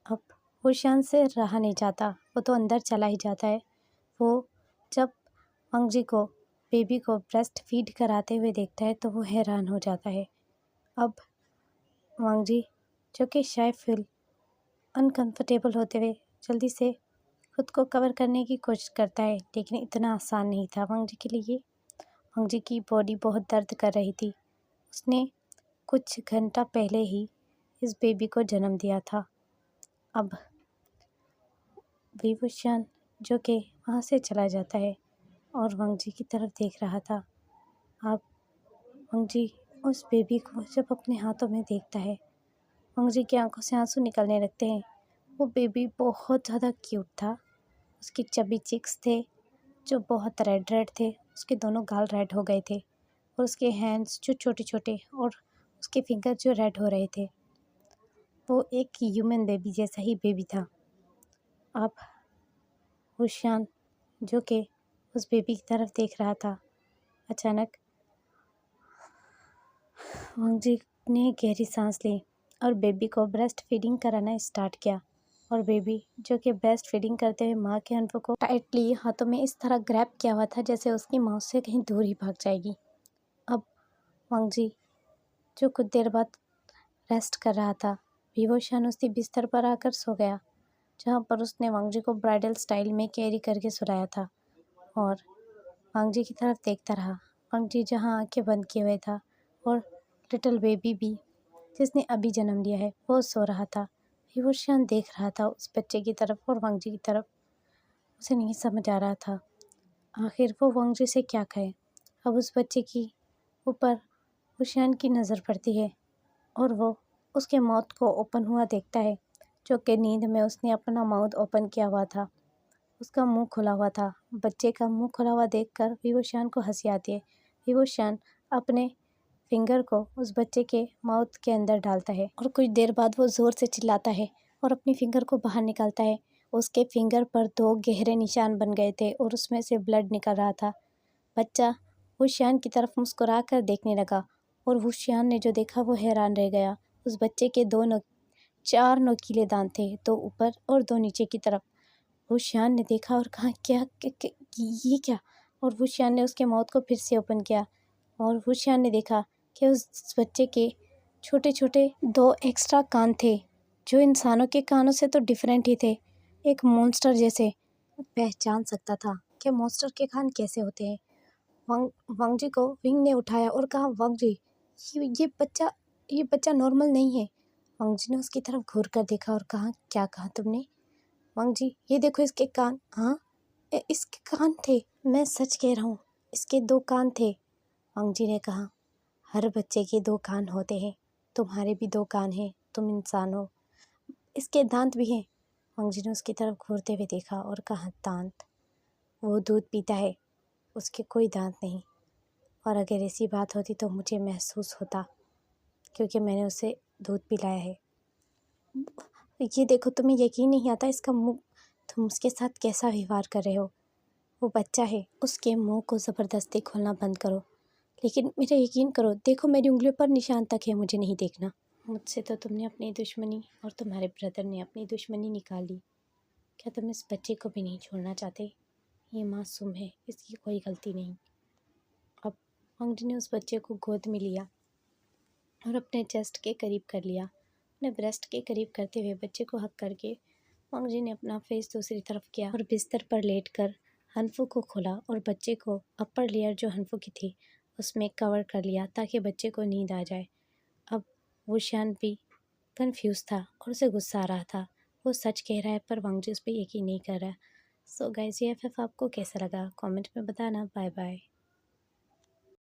अब वो शान से रहा नहीं जाता, वो तो अंदर चला ही जाता है। वो जब मंगजी को बेबी को ब्रेस्ट फीड कराते हुए देखता है तो वो हैरान हो जाता है। अब मंगजी जो कि शायद फील अनकंफर्टेबल होते हुए जल्दी से खुद को कवर करने की कोशिश करता है, लेकिन इतना आसान नहीं था मंगजी के लिए। मंगजी की बॉडी बहुत दर्द कर रही थी। उसने कुछ घंटा पहले ही इस बेबी को जन्म दिया था। अब विभूषण जो कि वहाँ से चला जाता है और मंगजी की तरफ देख रहा था। अब मंगजी उस बेबी को जब अपने हाथों में देखता है, मंगजी की आंखों से आंसू निकलने लगते हैं। वो बेबी बहुत ज़्यादा क्यूट था। उसकी चबी चिक्स थे जो बहुत रेड रेड थे, उसके दोनों गाल रेड हो गए थे और उसके हैंड्स जो छोटे छोटे और उसके फिंगर जो रेड हो रहे थे। वो एक ह्यूमन बेबी जैसा ही बेबी था। अब हुशियान जो कि उस बेबी की तरफ देख रहा था, अचानक मंगजी ने गहरी सांस ली और बेबी को ब्रेस्ट फीडिंग कराना स्टार्ट किया। और बेबी जो कि ब्रेस्ट फीडिंग करते हुए माँ के हनफों को टाइटली हाथों में इस तरह ग्रैब किया हुआ था जैसे उसकी माँ से कहीं दूर ही भाग जाएगी। अब मंगजी जो कुछ देर बाद रेस्ट कर रहा था, विभूषण उसके बिस्तर पर आकर सो गया, जहाँ पर उसने मंगजी को ब्राइडल स्टाइल में कैरी करके सुलाया था और मंगजी की तरफ देखता रहा। मंगजी जहाँ आंखें बंद किए हुए था और लिटिल बेबी भी जिसने अभी जन्म लिया है वो सो रहा था। विभूषण देख रहा था उस बच्चे की तरफ और मंगजी की तरफ। उसे नहीं समझ आ रहा था आखिर वो मंगजी से क्या कहे। अब उस बच्चे की ऊपर हुशियान की नज़र पड़ती है और वो उसके माउथ को ओपन हुआ देखता है, जो कि नींद में उसने अपना माउथ ओपन किया हुआ था। उसका मुंह खुला हुआ था। बच्चे का मुंह खुला हुआ देखकर विभूषण को हंसी आती है। विभूषण अपने फिंगर को उस बच्चे के माउथ के अंदर डालता है और कुछ देर बाद वो ज़ोर से चिल्लाता है और अपनी फिंगर को बाहर निकालता है। उसके फिंगर पर 2 गहरे निशान बन गए थे और उसमें से ब्लड निकल रहा था। बच्चा हुशियान की तरफ मुस्कुरा कर देखने लगा और हुशियान ने जो देखा वो हैरान रह गया। उस बच्चे के 4 नोकीले दांत थे, 2 ऊपर और 2 नीचे की तरफ। हुशियान ने देखा और कहा क्या, ये क्या? और हुशियान ने उसके माउथ को फिर से ओपन किया और हुशियान ने देखा कि उस बच्चे के छोटे छोटे 2 एक्स्ट्रा कान थे, जो इंसानों के कानों से तो डिफरेंट ही थे। एक मॉन्स्टर जैसे पहचान सकता था कि मॉन्स्टर के कान कैसे होते हैं। वांगजी को विंग ने उठाया और कहा वांगजी, ये बच्चा नॉर्मल नहीं है। वांगजी ने उसकी तरफ घूर कर देखा और कहा क्या कहा तुमने? वांगजी, ये देखो इसके कान। हाँ, इसके कान थे, मैं सच कह रहा हूँ, इसके 2 कान थे। वांगजी ने कहा हर बच्चे के 2 कान होते हैं, तुम्हारे भी 2 कान हैं, तुम इंसान हो। इसके दांत भी हैं। वांगजी ने उसकी तरफ घूरते हुए देखा और कहा दांत? वो दूध पीता है, उसके कोई दांत नहीं। और अगर ऐसी बात होती तो मुझे महसूस होता, क्योंकि मैंने उसे दूध पिलाया है। ये देखो, तुम्हें यकीन नहीं आता इसका मुंह, तुम उसके साथ कैसा व्यवहार कर रहे हो। वो बच्चा है, उसके मुंह को ज़बरदस्ती खोलना बंद करो। लेकिन मेरा यकीन करो, देखो मेरी उंगलियों पर निशान तक है, मुझे नहीं देखना। मुझसे तो तुमने अपनी दुश्मनी और तुम्हारे ब्रदर ने अपनी दुश्मनी निकाल ली। क्या तुम इस बच्चे को भी नहीं छोड़ना चाहते? ये मासूम है, इसकी कोई गलती नहीं। अब वांगजी ने उस बच्चे को गोद में लिया और अपने चेस्ट के करीब कर लिया। अपने ब्रेस्ट के करीब करते हुए बच्चे को हक करके वांगजी ने अपना फेस दूसरी तरफ किया और बिस्तर पर लेटकर हनफू को खोला और बच्चे को अपर लेयर जो हनफू की थी उसमें कवर कर लिया ताकि बच्चे को नींद आ जाए। अब वो शान भी कंफ्यूज था और उसे गुस्सा आ रहा था। वो सच कह रहा है पर वांगजी उस पर यकीन नहीं कर रहा। सो गाइस, ये एफएफ आपको कैसा लगा कमेंट में बताना। Bye bye.